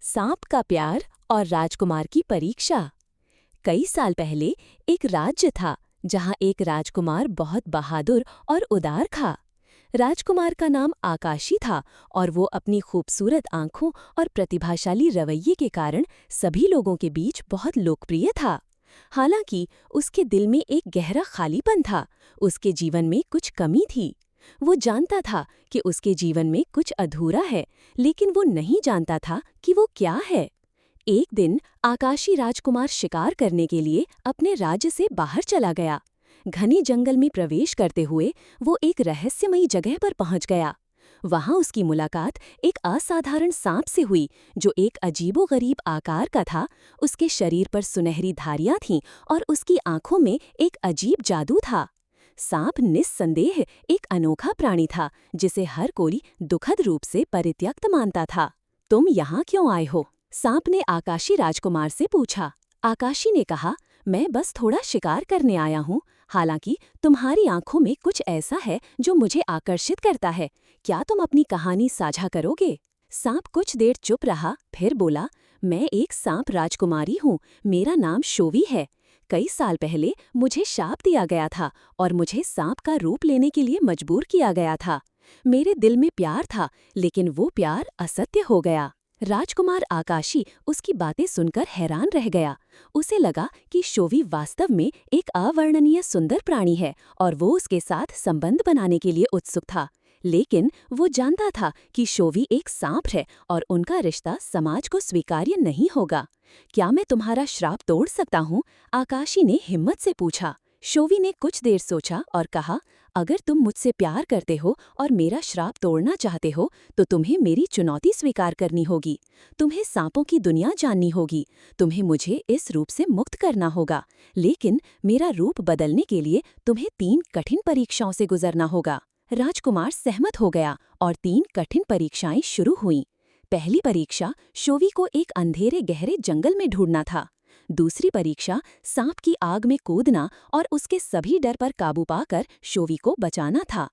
सांप का प्यार और राजकुमार की परीक्षा। कई साल पहले एक राज्य था जहां एक राजकुमार बहुत बहादुर और उदार था। राजकुमार का नाम आकाशी था और वो अपनी खूबसूरत आंखों और प्रतिभाशाली रवैये के कारण सभी लोगों के बीच बहुत लोकप्रिय था। हालांकि उसके दिल में एक गहरा खालीपन था। उसके जीवन में कुछ कमी थी। वो जानता था कि उसके जीवन में कुछ अधूरा है, लेकिन वो नहीं जानता था कि वो क्या है। एक दिन आकाशी राजकुमार शिकार करने के लिए अपने राज्य से बाहर चला गया। घने जंगल में प्रवेश करते हुए वो एक रहस्यमयी जगह पर पहुंच गया। वहां उसकी मुलाकात एक असाधारण सांप से हुई जो एक अजीबोगरीब आकार का था। उसके शरीर पर सुनहरी धारियां थीं और उसकी आंखों में एक अजीब जादू था। सांप निस्संदेह एक अनोखा प्राणी था जिसे हर कोई दुखद रूप से परित्यक्त मानता था। तुम यहाँ क्यों आए हो? सांप ने आकाशी राजकुमार से पूछा। आकाशी ने कहा, मैं बस थोड़ा शिकार करने आया हूँ। हालांकि तुम्हारी आंखों में कुछ ऐसा है जो मुझे आकर्षित करता है। क्या तुम अपनी कहानी साझा करोगे? सांप कुछ देर चुप रहा, फिर बोला, मैं एक सांप राजकुमारी हूँ। मेरा नाम शोवी है। कई साल पहले मुझे शाप दिया गया था और मुझे सांप का रूप लेने के लिए मजबूर किया गया था। मेरे दिल में प्यार था, लेकिन वो प्यार असत्य हो गया। राजकुमार आकाशी उसकी बातें सुनकर हैरान रह गया। उसे लगा कि शोवी वास्तव में एक अवर्णनीय सुंदर प्राणी है और वो उसके साथ संबंध बनाने के लिए उत्सुक था। लेकिन वो जानता था कि शोवी एक सांप है और उनका रिश्ता समाज को स्वीकार्य नहीं होगा। क्या मैं तुम्हारा श्राप तोड़ सकता हूँ? आकाशी ने हिम्मत से पूछा। शोवी ने कुछ देर सोचा और कहा, अगर तुम मुझसे प्यार करते हो और मेरा श्राप तोड़ना चाहते हो तो तुम्हें मेरी चुनौती स्वीकार करनी होगी। तुम्हें सांपों की दुनिया जाननी होगी। तुम्हें मुझे इस रूप से मुक्त करना होगा। लेकिन मेरा रूप बदलने के लिए तुम्हें 3 कठिन परीक्षाओं से गुजरना होगा। राजकुमार सहमत हो गया और 3 कठिन परीक्षाएं शुरू हुईं। पहली परीक्षा शोवी को एक अंधेरे गहरे जंगल में ढूंढना था। दूसरी परीक्षा सांप की आग में कूदना और उसके सभी डर पर काबू पाकर शोवी को बचाना था।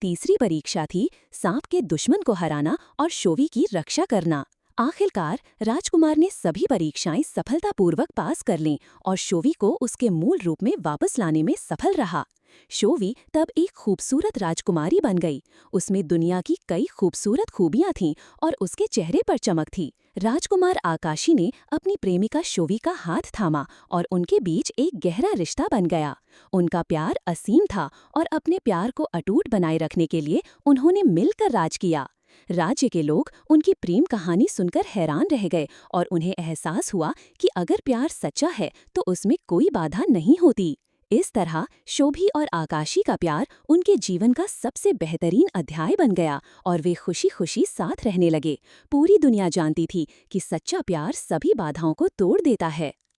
तीसरी परीक्षा थी सांप के दुश्मन को हराना और शोवी की रक्षा करना। आखिरकार राजकुमार ने सभी परीक्षाएं सफलतापूर्वक पास कर लीं और शोवी को उसके मूल रूप में वापस लाने में सफल रहा। शोवी तब एक खूबसूरत राजकुमारी बन गई। उसमें दुनिया की कई खूबसूरत खूबियां थीं और उसके चेहरे पर चमक थी। राजकुमार आकाशी ने अपनी प्रेमिका शोवी का हाथ थामा और उनके बीच एक गहरा रिश्ता बन गया। उनका प्यार असीम था और अपने प्यार को अटूट बनाए रखने के लिए उन्होंने मिलकर राज किया। राज्य के लोग उनकी प्रेम कहानी सुनकर हैरान रह गए और उन्हें एहसास हुआ कि अगर प्यार सच्चा है तो उसमें कोई बाधा नहीं होती। इस तरह शोभी और आकाशी का प्यार उनके जीवन का सबसे बेहतरीन अध्याय बन गया और वे खुशी खुशी साथ रहने लगे। पूरी दुनिया जानती थी कि सच्चा प्यार सभी बाधाओं को तोड़ देता है।